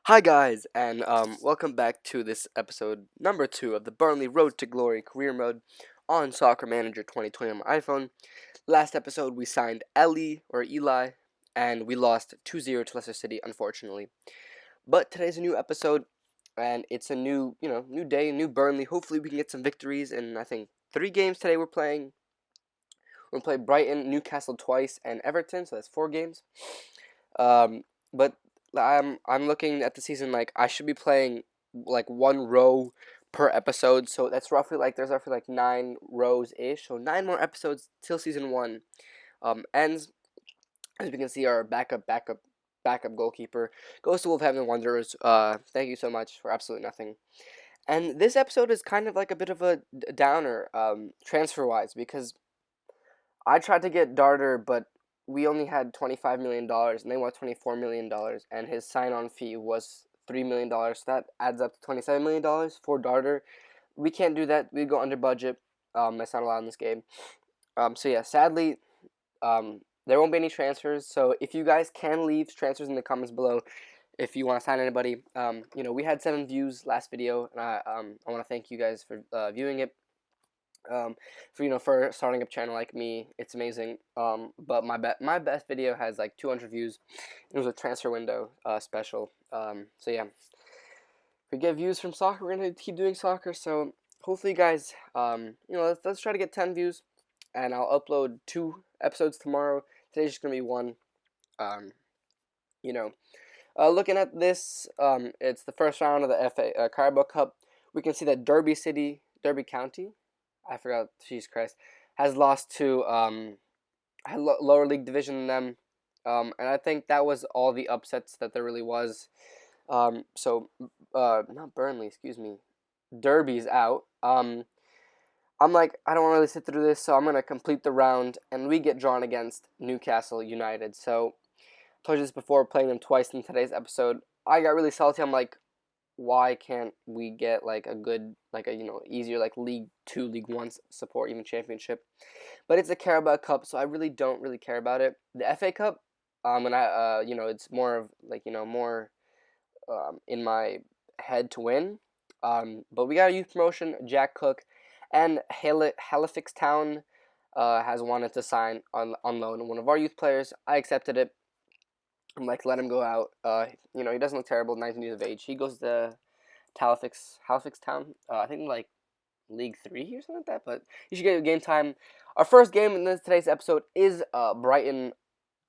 Hi guys, and welcome back to this episode number 2 of the Burnley Road to Glory career mode on Soccer Manager 2020 on my iPhone. Last episode we signed Eli, and we lost 2-0 to Leicester City, unfortunately. But today's a new episode, and it's a new day, new Burnley. Hopefully we can get some victories, and I think 3 games today we're playing. We're going to play Brighton, Newcastle twice, and Everton, so that's 4 games. But I'm looking at the season like I should be playing like one row per episode, so that's there's roughly like 9 rows ish, so 9 more episodes till season 1 ends. As we can see, our backup goalkeeper goes to Wolverhampton Wanderers. Thank you so much for absolutely nothing. And this episode is kind of like a bit of a downer, transfer wise, because I tried to get Darter, but we only had $25 million, and they want $24 million, and his sign-on fee was $3 million. So that adds up to $27 million for Darter. We can't do that. We go under budget. That's not allowed in this game. So yeah, sadly, there won't be any transfers. So if you guys can leave transfers in the comments below, if you want to sign anybody, we had 7 views last video, and I want to thank you guys for viewing it. For starting up a channel like me, it's amazing. But my best video has like 200 views. It was a transfer window special. So yeah, if we get views from soccer, we're gonna keep doing soccer. So hopefully, you guys, let's try to get 10 views, and I'll upload 2 episodes tomorrow. Today's just gonna be 1. Um, Looking at this, it's the first round of the FA Carabao Cup. We can see that Derby County, I forgot, Jesus Christ, has lost to lower league division than them. And I think that was all the upsets that there really was. Not Burnley, excuse me. Derby's out. I'm like, I don't want to really sit through this, so I'm going to complete the round, and we get drawn against Newcastle United. So, I told you this before, playing them twice in today's episode. I got really salty. I'm like, why can't we get like a good, easier like League 2, League 1 support, even Championship? But it's a Carabao Cup, so I really don't really care about it. The FA Cup, it's more of more in my head to win. But we got a youth promotion, Jack Cook, and Halifax Town has wanted to sign on loan one of our youth players. I accepted it. I'm like, let him go out. He doesn't look terrible, 19 years of age. He goes to Halifax Town. I think like League 3 or something like that, but you should get game time. Our first game in today's episode is Brighton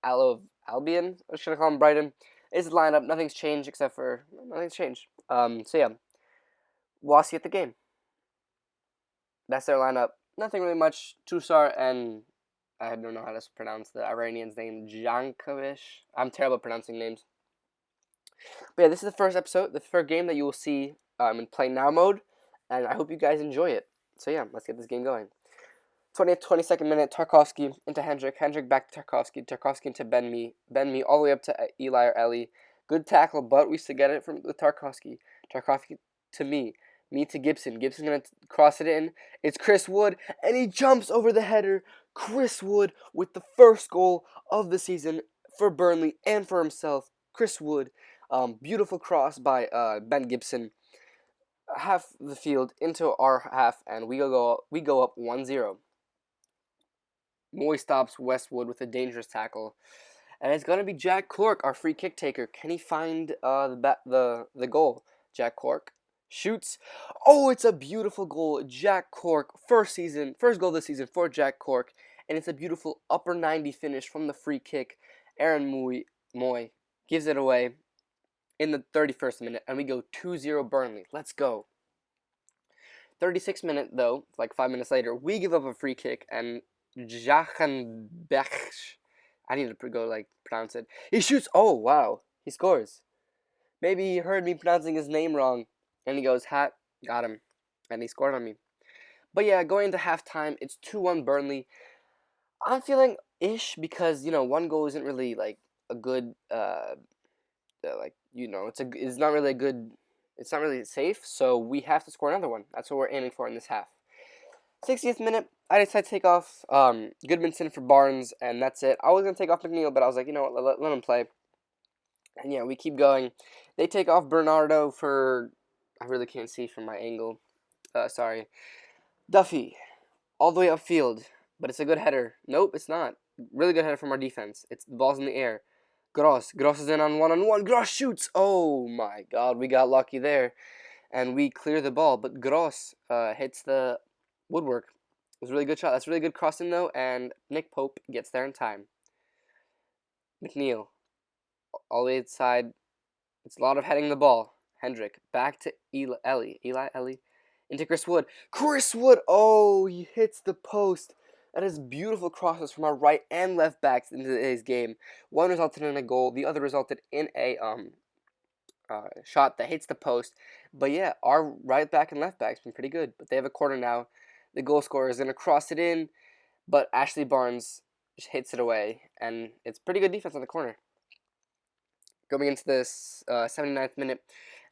Albion. I'm just going to call him Brighton. It's the lineup. Nothing's changed except for nothing's changed. So yeah, we'll see you at the game. That's their lineup. Nothing really much. Tusar and I don't know how to pronounce the Iranian's name, Jankovic. I'm terrible at pronouncing names. But yeah, this is the first episode, the first game that you will see in Play Now mode, and I hope you guys enjoy it. So yeah, let's get this game going. 22nd minute, Tarkowski into Hendrick back to Tarkowski into Ben all the way up to Eli or Ellie. Good tackle, but we still get it with Tarkowski to me to Gibson. Gibson's going to cross it in. It's Chris Wood, and he jumps over the header. Chris Wood with the first goal of the season for Burnley and for himself. Chris Wood, beautiful cross by Ben Gibson. Half the field into our half, and we go up 1-0. Moy stops Westwood with a dangerous tackle, and it's going to be Jack Cork, our free kick taker. Can he find the goal? Jack Cork shoots. Oh, it's a beautiful goal. Jack Cork, first goal of the season for Jack Cork, and it's a beautiful upper 90 finish from the free kick. Aaron Moy gives it away in the 31st minute, and we go 2-0 Burnley. Let's go. 36th minute, though, like 5 minutes later, we give up a free kick, and Jachenbech, I need to pronounce it. He shoots. Oh, wow. He scores. Maybe he heard me pronouncing his name wrong, and he goes, hat, got him, and he scored on me. But yeah, going into halftime, it's 2-1 Burnley. I'm feeling ish because, one goal isn't really like a good, it's not really a good, it's not really safe, so we have to score another one. That's what we're aiming for in this half. 60th minute, I decided to take off Goodmanson for Barnes, and that's it. I was going to take off McNeil, but I was like, you know what, let him play. And yeah, we keep going. They take off Bernardo for, I really can't see from my angle. Sorry. Duffy, all the way upfield, but it's a good header. Nope, it's not. Really good header from our defense. It's the ball's in the air. Gross is in on one. Gross shoots. Oh my God, we got lucky there, and we clear the ball. But Gross hits the woodwork. It was a really good shot. That's a really good crossing though, and Nick Pope gets there in time. McNeil, all the way inside. It's a lot of heading the ball. Hendrick back to Eli, into Chris Wood. Chris Wood, oh, he hits the post. That is beautiful crosses from our right and left backs into today's game. One resulted in a goal. The other resulted in a shot that hits the post. But yeah, our right back and left back's been pretty good. But they have a corner now. The goal scorer is going to cross it in, but Ashley Barnes just hits it away, and it's pretty good defense on the corner. Going into this 79th minute,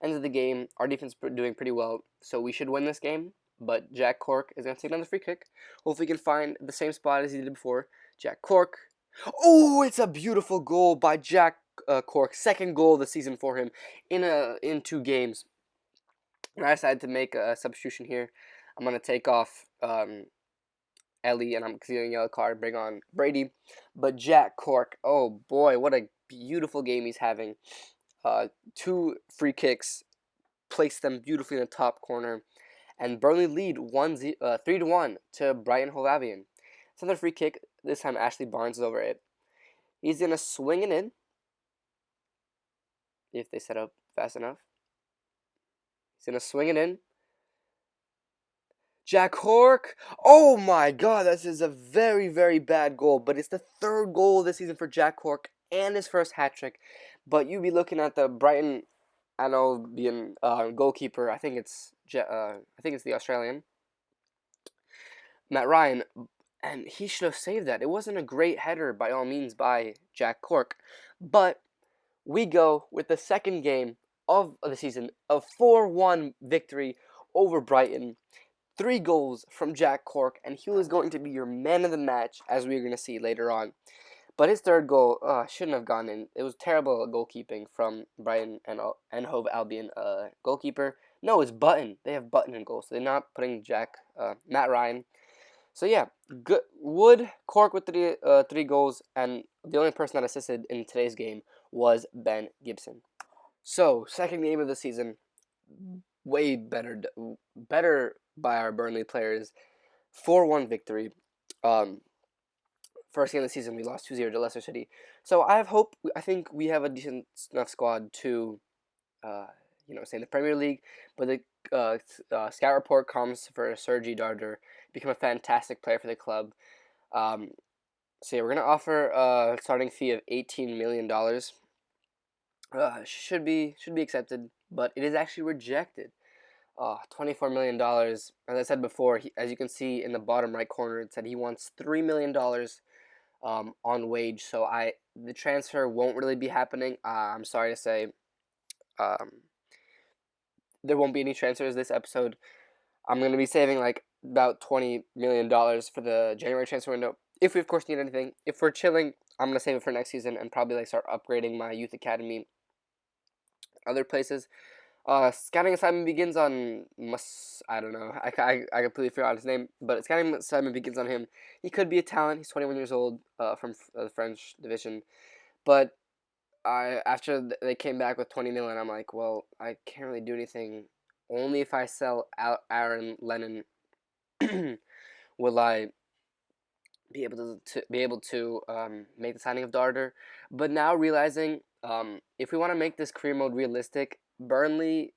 end of the game, our defense is doing pretty well, so we should win this game. But Jack Cork is going to take another free kick. Hopefully, he can find the same spot as he did before. Jack Cork. Oh, it's a beautiful goal by Jack Cork. Second goal of the season for him in 2 games. And I decided to make a substitution here. I'm going to take off Ellie, and I'm considering a yellow card, bring on Brady. But Jack Cork, oh boy, what a beautiful game he's having. 2 free kicks, placed them beautifully in the top corner, and Burnley lead 3-1 to Brighton Hove Albion. It's another free kick. This time Ashley Barnes is over it. He's gonna swing it in if they set up fast enough. He's gonna swing it in. Jack Cork. Oh my God, this is a very, very bad goal. But it's the 3rd goal of the season for Jack Cork and his first hat trick. But you'd be looking at the Brighton, I know, being goalkeeper. I think it's the Australian Matt Ryan, and he should have saved that. It wasn't a great header by all means by Jack Cork, but we go with the second game of the season, a 4-1 victory over Brighton. 3 goals from Jack Cork, and he was going to be your man of the match, as we're going to see later on. But his 3rd goal shouldn't have gone in. It was terrible goalkeeping from Brighton and Hove Albion goalkeeper. No, it's Button. They have Button in goal, so they're not putting Matt Ryan. So yeah, good. Cork with 3 goals, and the only person that assisted in today's game was Ben Gibson. So, second game of the season, way better by our Burnley players. 4-1 victory. First game of the season, we lost 2-0 to Leicester City. So I have hope. I think we have a decent enough squad to, stay in the Premier League. But the scout report comes for Sergi Darder, become a fantastic player for the club. So yeah, we're gonna offer a starting fee of $18 million. Should be accepted, but it is actually rejected. $24 million. As I said before, as you can see in the bottom right corner, it said he wants $3 million on wage. So the transfer won't really be happening. I'm sorry to say, there won't be any transfers this episode. I'm gonna be saving like about $20 million for the January transfer window. If we of course need anything. If we're chilling, I'm gonna save it for next season and probably like start upgrading my youth academy, other places. Scouting assignment begins on I don't know. I completely forgot his name, but scouting assignment begins on him. He could be a talent. He's 21 years old, from the French division, but after they came back with 20 million, I'm like, well, I can't really do anything. Only if I sell Aaron Lennon will I be able to make the signing of Darder. But now realizing, if we want to make this career mode realistic, Burnley,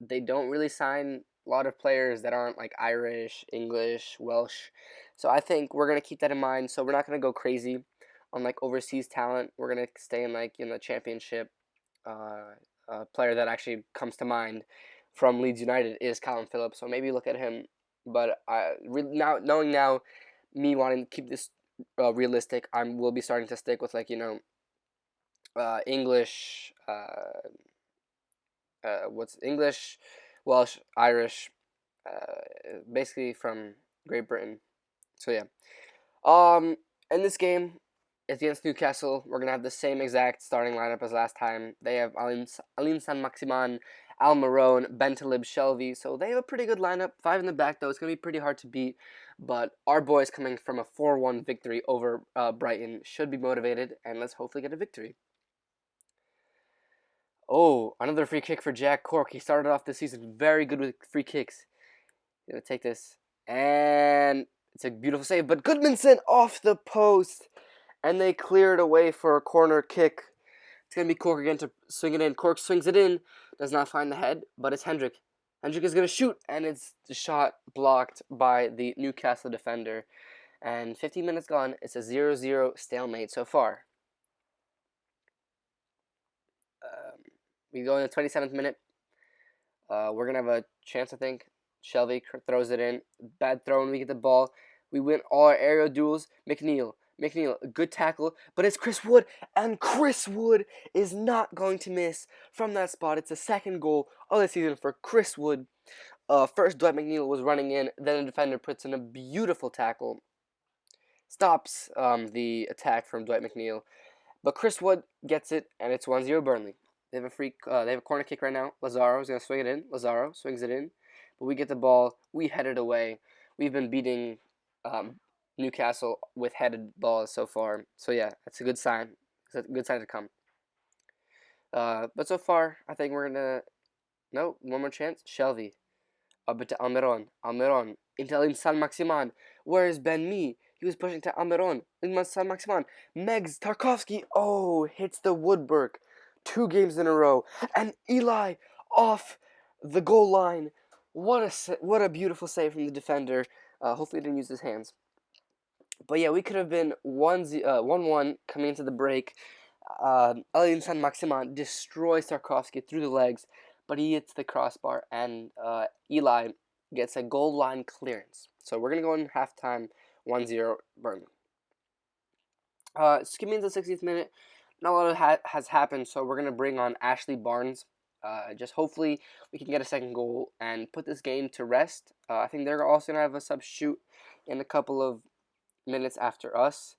they don't really sign a lot of players that aren't like Irish, English, Welsh. So I think we're gonna keep that in mind. So we're not gonna go crazy on like overseas talent. We're gonna stay in like championship. A player that actually comes to mind from Leeds United is Callum Phillips. So maybe look at him. But knowing now, me wanting to keep this realistic, will be starting to stick with like English. What's English, Welsh, Irish, basically from Great Britain. So yeah. In this game, It's against Newcastle. We're going to have the same exact starting lineup as last time. They have Aline San-Maximan, Almiron, Bentalib, Shelvey. So they have a pretty good lineup. 5 in the back, though. It's going to be pretty hard to beat. But our boys coming from a 4-1 victory over Brighton should be motivated. And let's hopefully get a victory. Oh, another free kick for Jack Cork. He started off the season very good with free kicks. He's going to take this. And it's a beautiful save. But Goodmanson off the post. And they clear it away for a corner kick. It's going to be Cork again to swing it in. Cork swings it in. Does not find the head, but it's Hendrick. Hendrick is going to shoot, and it's the shot blocked by the Newcastle defender. And 15 minutes gone. It's a 0-0 stalemate so far. We go in the 27th minute. We're going to have a chance, I think. Shelvey throws it in. Bad throw, and we get the ball. We win all our aerial duels. McNeil, a good tackle, but it's Chris Wood, and Chris Wood is not going to miss from that spot. It's the second goal of the season for Chris Wood. First, Dwight McNeil was running in, then the defender puts in a beautiful tackle, stops the attack from Dwight McNeil, but Chris Wood gets it, and it's 1-0 Burnley. They have a corner kick right now. Lazaro is going to swing it in. Lazaro swings it in, but we get the ball. We head it away. We've been beating Newcastle with headed balls so far. So yeah, that's a good sign. It's a good sign to come. But so far, I think we're gonna. No, one more chance. Shelvey. Up to Almiron. Almiron. Into San-Maximan. Where's Ben Mee? He was pushing to Almiron. San-Maximan. Megs Tarkovsky. Oh, hits the woodwork. 2 games in a row. And Eli off the goal line. What a beautiful save from the defender. Hopefully he didn't use his hands. But yeah, we could have been 1-1 coming into the break. Aline San-Maximan destroys Tarkovsky through the legs, but he hits the crossbar, and Eli gets a goal line clearance. So we're going to go in halftime 1-0 Burnley. Skimming to the 60th minute, not a lot has happened, so we're going to bring on Ashley Barnes. Just hopefully we can get a second goal and put this game to rest. I think they're also going to have a substitute in a couple of minutes after us.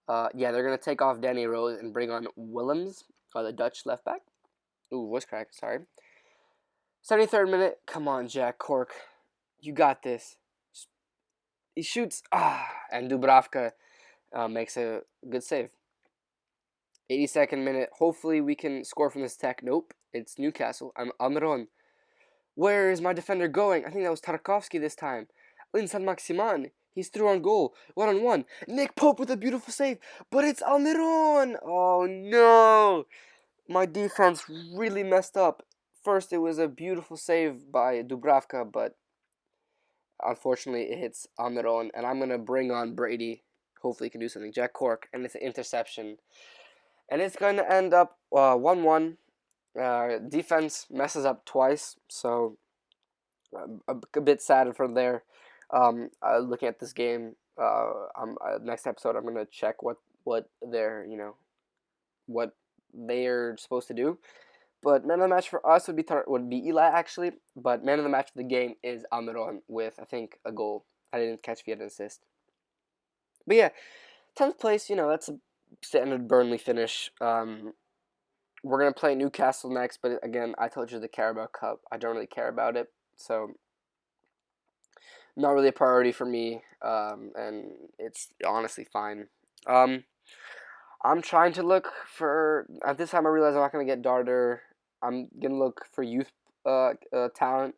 Yeah, they're going to take off Danny Rose and bring on Willems, the Dutch left back. Ooh, voice crack, sorry. 73rd minute. Come on, Jack Cork. You got this. He shoots. And Dubravka makes a good save. 82nd minute. Hopefully we can score from this attack. Nope. It's Newcastle. I'm Almiron. Where is my defender going? I think that was Tarkovsky this time. Aline San-Maximan. He's through on goal. 1-on-1. Nick Pope with a beautiful save. But it's Almiron. Oh, no. My defense really messed up. First, it was a beautiful save by Dubravka, but unfortunately, it hits Almiron. And I'm going to bring on Brady. Hopefully, he can do something. Jack Cork. And it's an interception. And it's going to end up 1-1. Defense messes up twice, so a bit sad from there. Looking at this game, next episode I'm gonna check what they're what they're supposed to do. But man of the match for us would be Eli actually. But man of the match of the game is Almiron with I think a goal. I didn't catch if he had an assist. But yeah, 10th place. That's a standard Burnley finish. We're going to play Newcastle next, but again, I told you the Carabao Cup. I don't really care about it, so not really a priority for me, and it's honestly fine. I'm trying to look for, at this time I realize I'm not going to get Darter. I'm going to look for youth talent.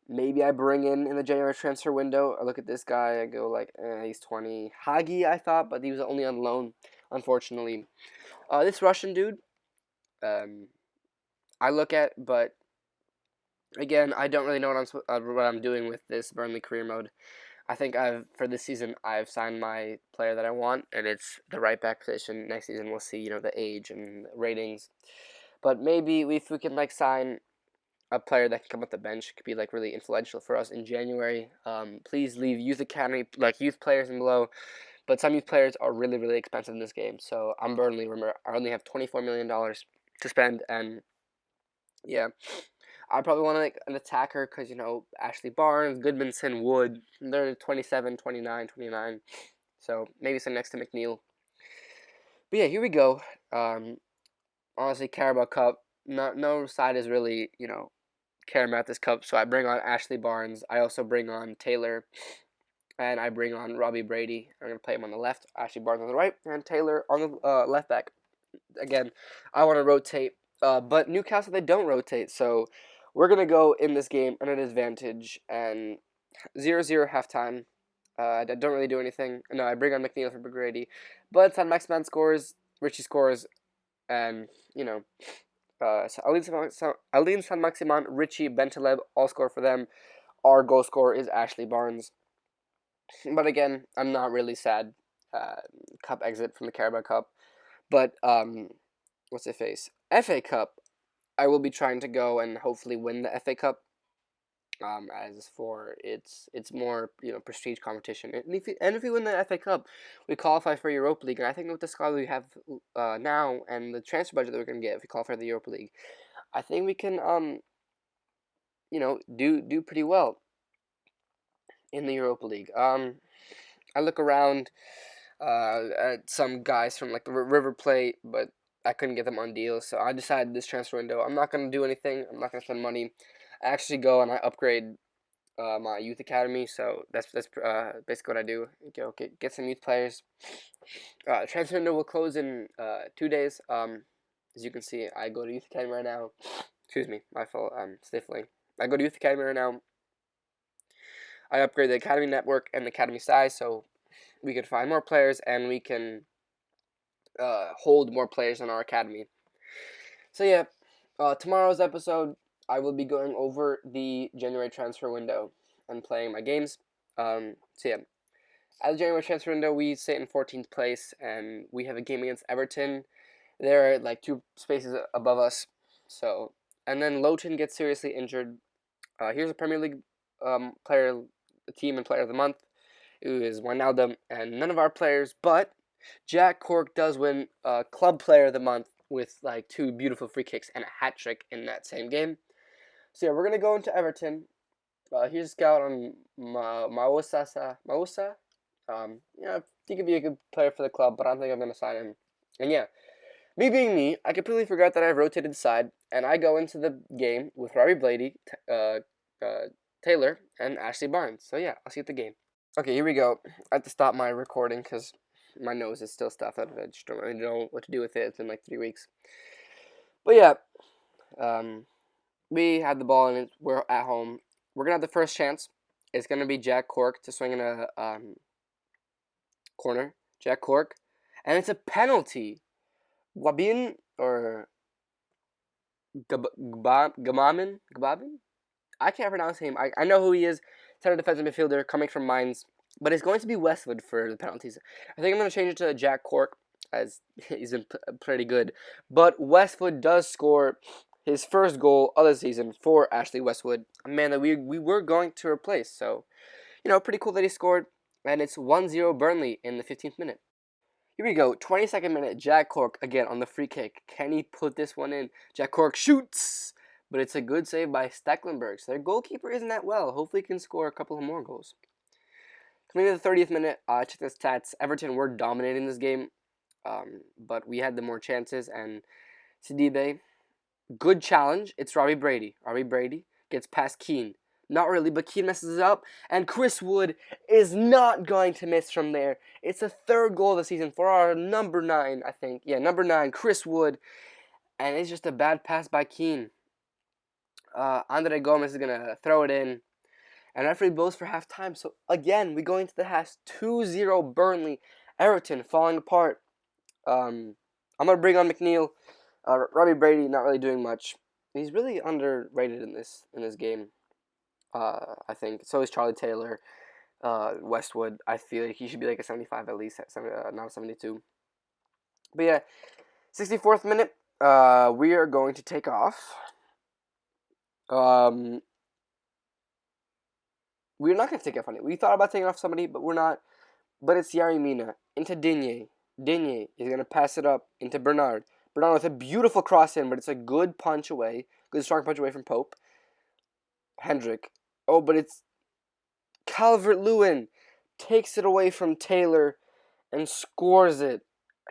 Maybe I bring in the January transfer window. I look at this guy, I go like, he's 20. Hagi, I thought, but he was only on loan, unfortunately. This Russian dude, I look at, but again, I don't really know what I'm doing with this Burnley career mode. I think for this season I've signed my player that I want, and it's the right back position. Next season we'll see, the age and ratings. But maybe if we can sign a player that can come off the bench, could be really influential for us in January. Please leave youth academy youth players in below. But some youth players are really, really expensive in this game. So I'm Burnley. Remember, I only have $24 million to spend, and yeah, I probably want an attacker because Ashley Barnes, Goodmanson, Wood, they're 27, 29, 29. So maybe some next to McNeil. But yeah, here we go. Honestly, Carabao Cup. No side is really caring about this cup. So I bring on Ashley Barnes. I also bring on Taylor, and I bring on Robbie Brady. I'm gonna play him on the left, Ashley Barnes on the right, and Taylor on the left back. Again, I want to rotate, but Newcastle they don't rotate. So we're gonna go in this game at an advantage and 0-0 halftime. I don't really do anything. No, I bring on McNeil for Brady, but San Maximan scores, Richie scores, and Aline San Maximan, Richie, Bentaleb all score for them. Our goal scorer is Ashley Barnes. But again, I'm not really sad. Cup exit from the Carabao Cup, but what's it face? FA Cup. I will be trying to go and hopefully win the FA Cup. As for it's more prestige competition, and if we win the FA Cup, we qualify for Europa League. And I think with the squad we have now and the transfer budget that we're gonna get if we qualify for the Europa League, I think we can do pretty well in the Europa League. I look around at some guys from like the River Plate, but I couldn't get them on deals, so I decided this transfer window I'm not gonna do anything. I'm not gonna spend money. I actually go and I upgrade my youth academy. So that's basically what I do. Get some youth players. Transfer window will close in 2 days. As you can see, I go to youth academy right now. Excuse me, my fault. I'm sniffling. I go to youth academy right now. I upgrade the academy network and the academy size so we can find more players and we can hold more players in our academy. So yeah, tomorrow's episode I will be going over the January transfer window and playing my games. So yeah, at the January transfer window we sit in 14th place and we have a game against Everton. They're like 2 spaces above us. So and then Lowton gets seriously injured. Here's a Premier League team and player of the month. It is Wijnaldum, and none of our players, but Jack Cork does win Club Player of the Month with like 2 beautiful free kicks and a hat trick in that same game. So yeah, we're gonna go into Everton. Here's a scout on Mausa. He could be a good player for the club, but I don't think I'm gonna sign him. And yeah, me being me, I completely forgot that I've rotated the side, and I go into the game with Robbie Brady, Taylor, and Ashley Barnes. So yeah, I'll see you at the game. Okay, here we go. I have to stop my recording because my nose is still stuffed up. I just don't really know what to do with it. It's been like 3 weeks. But yeah, we had the ball and we're at home. We're going to have the first chance. It's going to be Jack Cork to swing in a corner. Jack Cork. And it's a penalty. Wabin or Gababin? I can't pronounce him. I know who he is. Center defensive midfielder coming from Mainz. But it's going to be Westwood for the penalties. I think I'm going to change it to Jack Cork as he's been pretty good. But Westwood does score his first goal of the season for Ashley Westwood, a man that we were going to replace. So, pretty cool that he scored. And it's 1-0 Burnley in the 15th minute. Here we go, 22nd minute, Jack Cork again on the free kick. Can he put this one in? Jack Cork shoots! But it's a good save by Stecklenburg. So their goalkeeper isn't that well. Hopefully he can score a couple of more goals. Coming to the 30th minute, check the stats. Everton were dominating this game, but we had the more chances. And Sidibe, good challenge. It's Robbie Brady. Robbie Brady gets past Keane. Not really, but Keane messes it up. And Chris Wood is not going to miss from there. It's a 3rd goal of the season for our number 9, I think. Yeah, number 9, Chris Wood. And it's just a bad pass by Keane. Andre Gomez is going to throw it in. And referee blows for halftime. So again, we go into the half 2-0 Burnley. Everton falling apart. I'm going to bring on McNeil. Robbie Brady not really doing much. He's really underrated in this game. I think. So is Charlie Taylor. Westwood. I feel like he should be like a 75 at least. Not a 72. But yeah, 64th minute. We are going to take off. We're not going to take off on it. We thought about taking off somebody, but we're not. But it's Yari Mina into Digne. Digne is going to pass it up into Bernard. Bernard with a beautiful cross in, but it's a good punch away. Good strong punch away from Pope. Hendrick. Oh, but it's Calvert-Lewin takes it away from Taylor and scores it.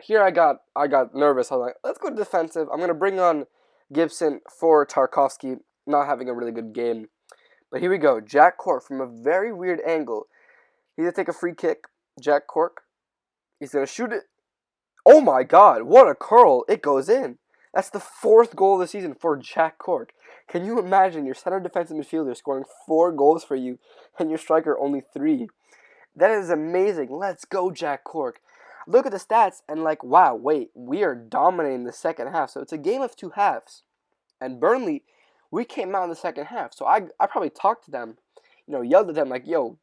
here I got nervous. I was like, let's go defensive. I'm gonna bring on Gibson for Tarkovsky, not having a really good game. But here we go. Jack Cork from a very weird angle. He's gonna take a free kick. Jack Cork. He's gonna shoot it. Oh my God! What a curl! It goes in. That's the 4th goal of the season for Jack Cork. Can you imagine your center defensive midfielder scoring 4 goals for you, and your striker only 3? That is amazing. Let's go, Jack Cork. Look at the stats and like, wow, wait, we are dominating the second half. So it's a game of 2 halves. And Burnley, we came out in the second half. So I probably talked to them, yelled at them like, yo,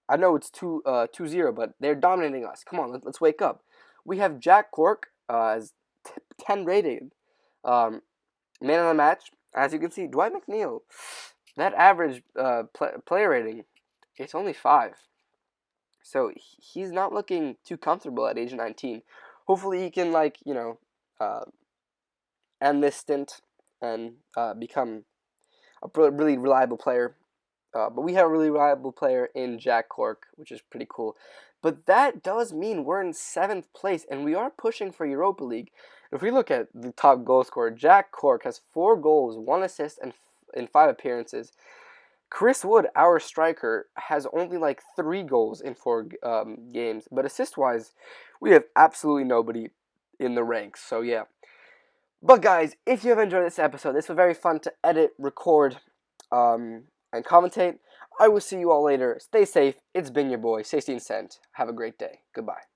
I know it's 2-0, but they're dominating us. Come on, let's wake up. We have Jack Cork as 10 rated. Man of the match, as you can see, Dwight McNeil, that average player rating, it's only 5. So he's not looking too comfortable at age 19. Hopefully he can, end this stint and become a really reliable player. But we have a really reliable player in Jack Cork, which is pretty cool. But that does mean we're in 7th place, and we are pushing for Europa League. If we look at the top goal scorer, Jack Cork has 4 goals, 1 assist, and in 5 appearances. Chris Wood, our striker, has only 3 goals in 4 games. But assist-wise, we have absolutely nobody in the ranks. So, yeah. But, guys, if you have enjoyed this episode, this was very fun to edit, record, and commentate. I will see you all later. Stay safe. It's been your boy, 16 Cent. Have a great day. Goodbye.